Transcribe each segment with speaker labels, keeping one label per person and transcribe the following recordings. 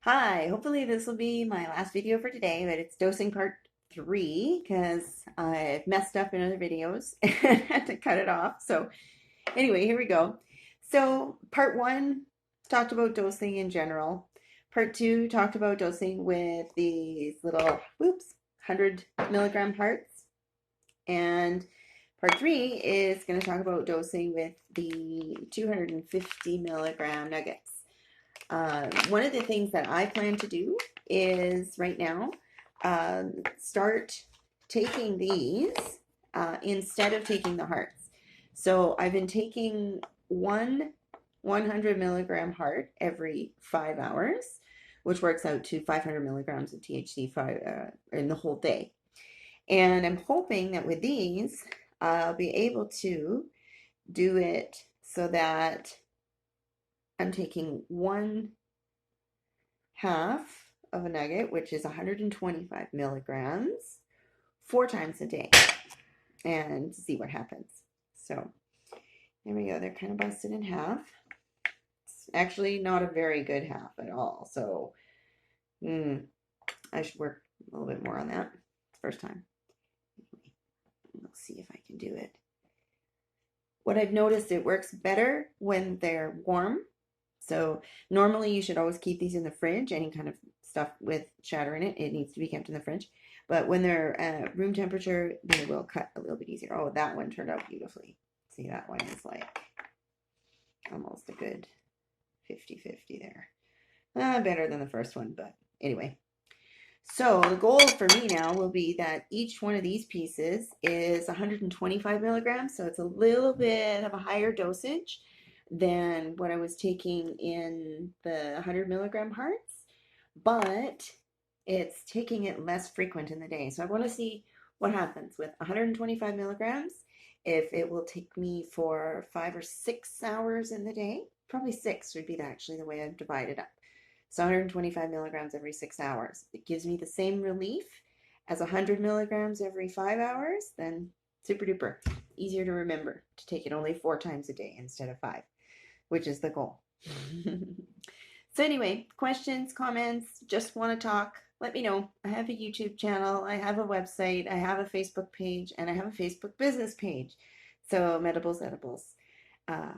Speaker 1: Hi, hopefully this will be my last video for today, but it's dosing part 3 because I've messed up in other videos and had to cut it off. So anyway, here we go. So part 1 talked about dosing in general. Part 2 talked about dosing with these little, 100 milligram parts. And part 3 is going to talk about dosing with the 250 milligram nuggets. One of the things that I plan to do is right now start taking these instead of taking the hearts. So I've been taking one 100 milligram heart every 5 hours, which works out to 500 milligrams of THC in the whole day. And I'm hoping that with these, I'll be able to do it so that I'm taking one half of a nugget, which is 125 milligrams, 4 times a day, and see what happens. So there we go. They're kind of busted in half. It's actually not a very good half at all. So I should work a little bit more on that. First time. Anyway, we'll see if I can do it. What I've noticed, it works better when they're warm. So normally you should always keep these in the fridge. Any kind of stuff with shatter in it, it needs to be kept in the fridge. But when they're at room temperature, they will cut a little bit easier. Oh, that one turned out beautifully. See, that one is like almost a good 50-50 there. Better than the first one, but anyway. So the goal for me now will be that each one of these pieces is 125 milligrams. So it's a little bit of a higher dosage than what I was taking in the 100 milligram hearts, but it's taking it less frequent in the day. So I want to see what happens with 125 milligrams, if it will take me for 5 or 6 hours in the day. Probably 6 would be actually the way I've divided up. So 125 milligrams every 6 hours. It gives me the same relief as 100 milligrams every 5 hours. Then super duper. Easier to remember to take it only 4 times a day instead of 5, which is the goal. So anyway, questions, comments, just want to talk, let me know. I have a YouTube channel, I have a website, I have a Facebook page, and I have a Facebook business page. So Medibles Edibles.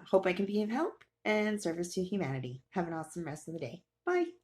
Speaker 1: Hope I can be of help and service to humanity. Have an awesome rest of the day. Bye.